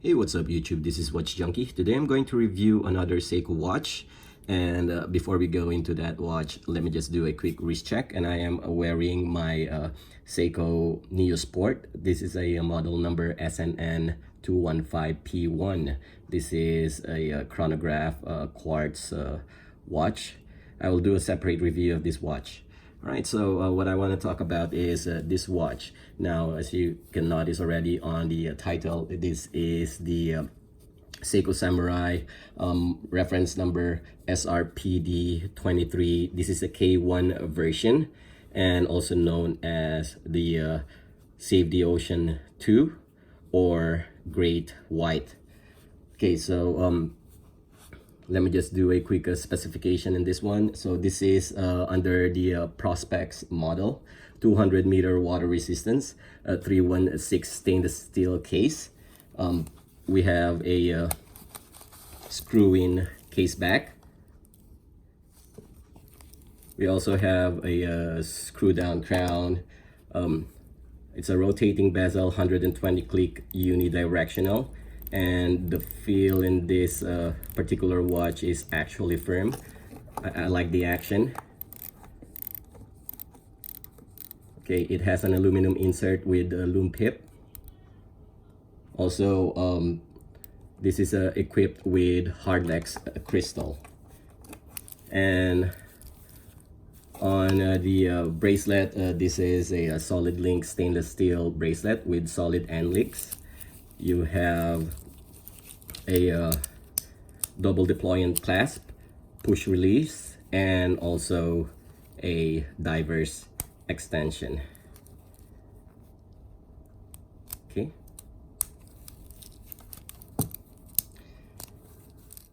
Hey, what's up YouTube? This is Watch Junkie. Today I'm going to review another Seiko watch, and before we go into that watch, let me just do a quick wrist check. And I am wearing my Seiko Neo Sport. This is a model number SNN215P1. This is a chronograph quartz watch. I will do a separate review of this watch. Alright, so what I want to talk about is this watch. Now, as you can notice already on the title, this is the Seiko Samurai reference number SRPD23. This is a K1 version, and also known as the Save the Ocean 2 or Great White. Okay, so let me just do a quick specification in this one. So this is under the Prospex model, 200-meter water resistance, 316 stainless steel case. We have a screw-in case back. We also have a screw-down crown. It's a rotating bezel, 120 click unidirectional. And the feel in this particular watch is actually firm. I like the action. Okay, it has an aluminum insert with a Lume pip. Also, this is equipped with Hardlex crystal. And on the bracelet, this is a solid link stainless steel bracelet with solid end links. You have a double deployant clasp, push release, and also a diver's extension. Okay.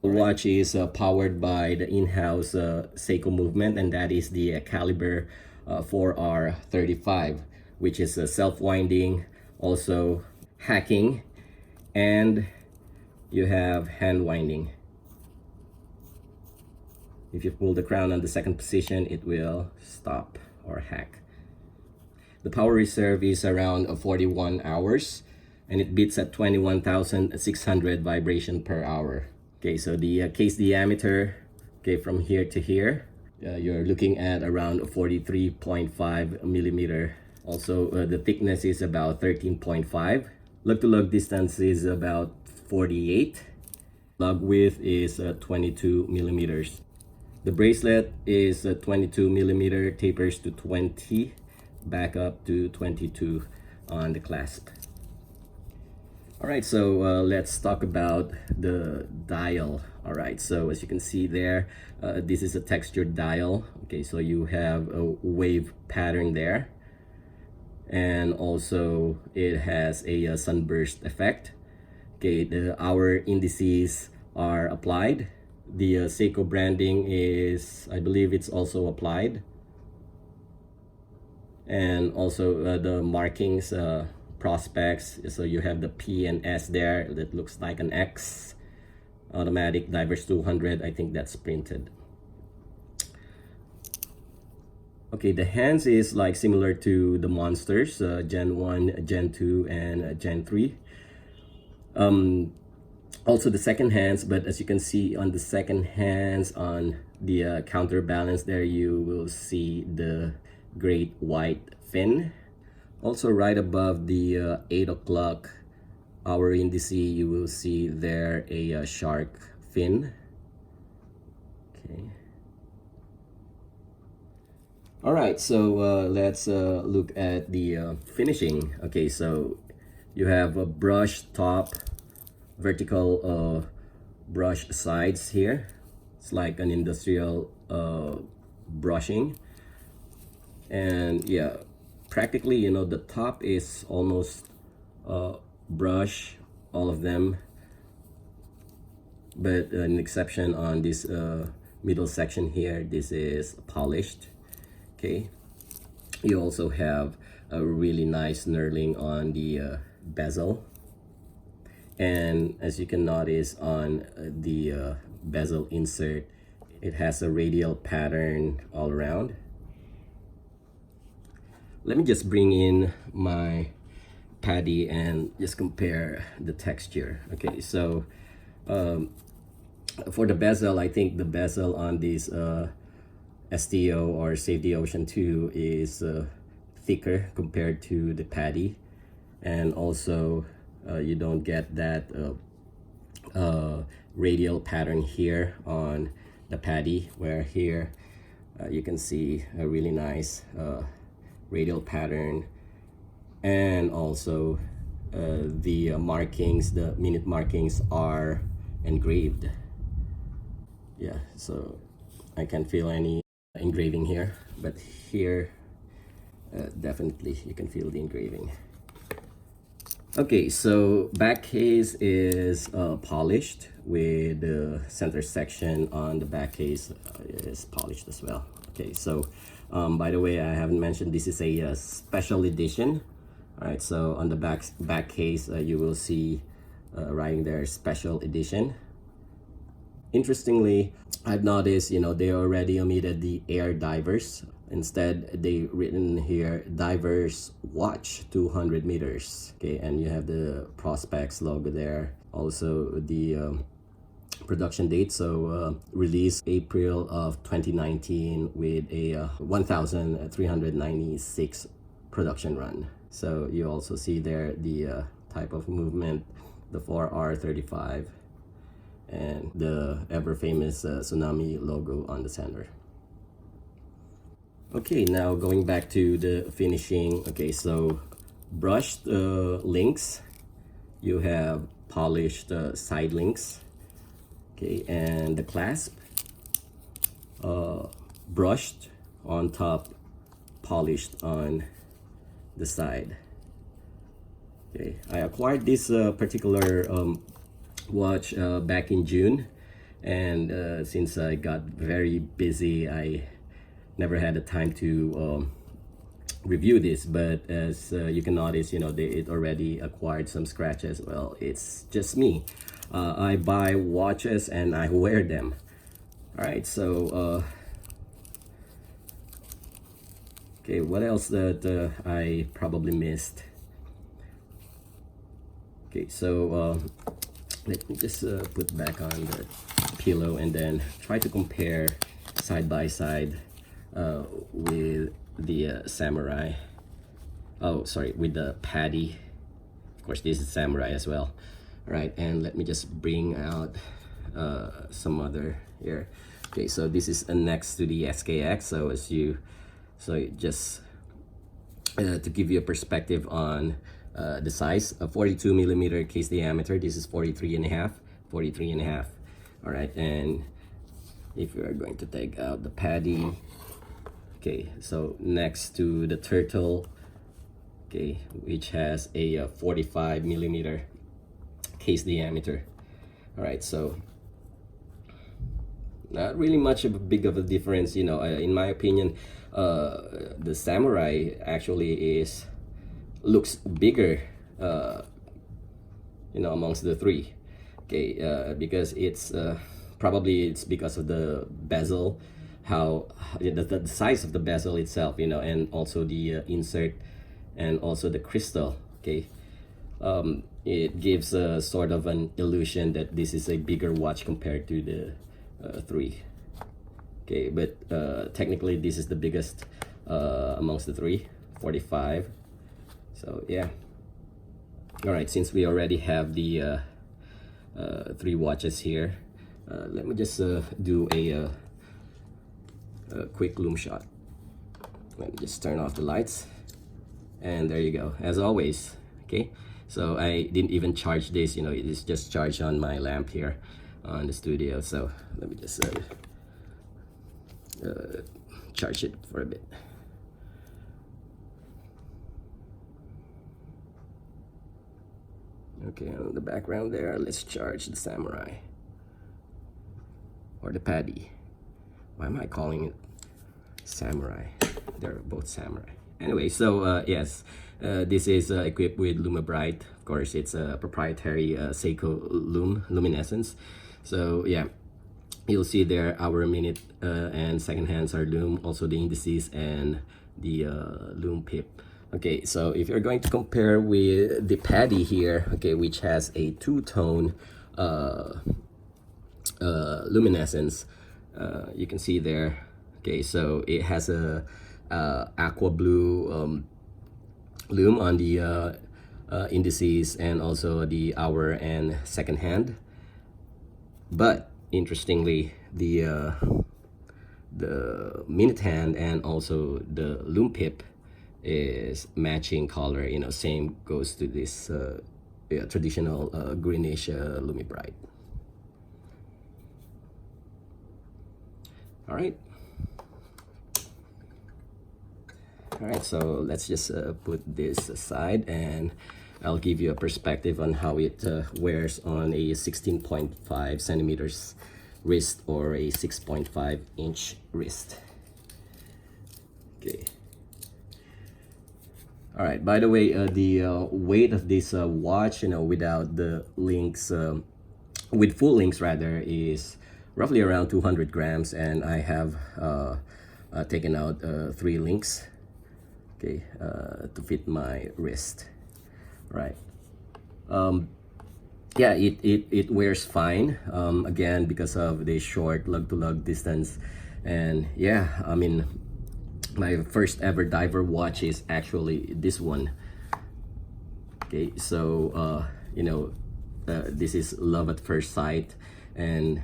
The watch is powered by the in-house Seiko movement, and that is the caliber 4R35, which is self-winding, also hacking, and you have hand winding. If you pull the crown on the second position, it will stop or hack. The power reserve is around 41 hours, and it beats at 21,600 vibration per hour. Okay, so the case diameter, okay, from here to here, you're looking at around 43.5 millimeter. Also, the thickness is about 13.5. Lug-to-lug distance is about 48. Lug width is 22 millimeters. The bracelet is 22 millimeter, tapers to 20, back up to 22 on the clasp. All right, so let's talk about the dial. All right, so as you can see there, this is a textured dial. Okay, so you have a wave pattern there. And also it has a sunburst effect. Okay, the hour indices are applied. The Seiko branding is, I believe it's also applied. And also the markings, Prospex, so you have the P and S there that looks like an X. Automatic Diverse 200, I think that's printed. Okay, the hands is like similar to the Monsters, Gen 1, Gen 2, and Gen 3. Also the second hands, but as you can see on the second hands, on the counterbalance there, you will see the Great White fin. Also right above the 8 o'clock hour indice, you will see there a shark fin. Okay. All right, so let's look at the finishing. Okay, so you have a brush top, vertical brush sides here. It's like an industrial brushing. And yeah, practically, you know, the top is almost brush, all of them. But an exception on this middle section here, this is polished. Okay, you also have a really nice knurling on the bezel, and as you can notice on the bezel insert, it has a radial pattern all around. Let me just bring in my paddy and just compare the texture. Okay, so for the bezel, I think the bezel on this STO or Save the Ocean 2 is thicker compared to the paddy, and also you don't get that radial pattern here on the paddy, where here you can see a really nice radial pattern, and also the markings, the minute markings are engraved. Yeah, so I can't feel any engraving here, but here definitely you can feel the engraving. Okay, so back case is polished, with the center section on the back case is polished as well. Okay, so by the way, I haven't mentioned this is a special edition. All right, so on the back case you will see writing there, special edition. Interestingly, I've noticed, you know, they already omitted the air divers. Instead, they written here divers watch 200 meters. Okay, and you have the Prospex logo there. Also the production date, so release April of 2019 with a 1,396 production run. So you also see there the type of movement, the 4R35, and the ever famous tsunami logo on the center. Okay, now going back to the finishing. Okay, so brushed links, you have polished side links. Okay, and the clasp, brushed on top, polished on the side. Okay, I acquired this particular watch back in June, and since I got very busy, I never had the time to review this. But as you can notice, you know, it already acquired some scratches. Well, it's just me. I buy watches and I wear them. All right, so okay, what else that I probably missed? Okay, so let me just put back on the pillow and then try to compare side by side with the Samurai. Oh, sorry, with the paddy. Of course, this is Samurai as well. All right, and let me just bring out some other here. Okay, so this is next to the SKX. So just to give you a perspective on the size, a 42 millimeter case diameter. This is 43 and a half. All right, and if you are going to take out the paddy, okay, so next to the turtle, okay, which has a 45 millimeter case diameter. All right, so not really much of a big of a difference, you know. In my opinion, the Samurai actually looks bigger, you know, amongst the three. Okay, because it's probably it's because of the bezel, how the size of the bezel itself, you know, and also the insert, and also the crystal. Okay, it gives a sort of an illusion that this is a bigger watch compared to the three. Okay, but technically this is the biggest amongst the three, 45. So yeah. All right, since we already have the three watches here, let me just do a quick Lume shot. Let me just turn off the lights, and there you go, as always. Okay, so I didn't even charge this, you know, it is just charged on my lamp here on the studio. So let me just charge it for a bit. Okay, on the background there, let's charge the Samurai, or the paddy. Why am I calling it Samurai? They're both Samurai. Anyway, so yes, this is equipped with Lume Bright. Of course, it's a proprietary Seiko luminescence. So yeah, you'll see there hour, minute, and second hands are Lume. Also the indices and the Lume pip Okay, so if you're going to compare with the Paddy here, okay, which has a two-tone luminescence, you can see there. Okay, so it has a aqua blue lume on the indices and also the hour and second hand. But interestingly, the minute hand and also the lume pip is matching color. You know, same goes to this yeah, traditional greenish Lume Bright. All right. All right, so let's just put this aside, and I'll give you a perspective on how it wears on a 16.5 centimeters wrist or a 6.5 inch wrist. Okay. All right, by the way, the weight of this watch, you know, without the links, with full links rather, is roughly around 200 grams, and I have taken out 3 links, okay, to fit my wrist. Right. Yeah, it wears fine, again, because of the short lug-to-lug distance. And yeah, I mean, my first ever diver watch is actually this one. Okay, so you know, this is love at first sight, and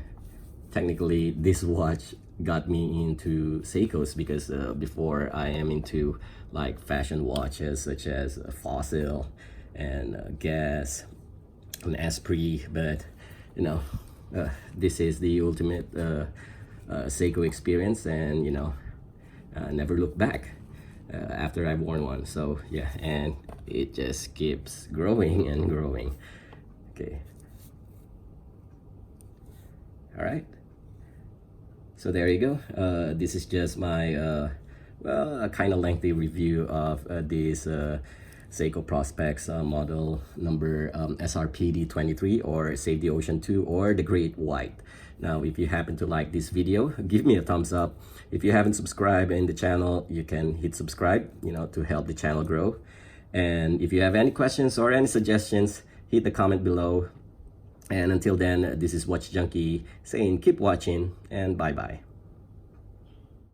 technically this watch got me into Seikos because before I am into like fashion watches such as Fossil and Guess and Esprit, but you know, this is the ultimate Seiko experience, and you know, never look back after I've worn one. So yeah, and it just keeps growing and growing. Okay. All right. So there you go. This is just my well, a kind of lengthy review of this Seiko Prospex model number SRPD23, or Save the Ocean 2, or the Great White. Now, if you happen to like this video, give me a thumbs up. If you haven't subscribed in the channel, you can hit subscribe, you know, to help the channel grow. And if you have any questions or any suggestions, hit the comment below. And until then, this is Watch Junkie saying keep watching, and bye-bye.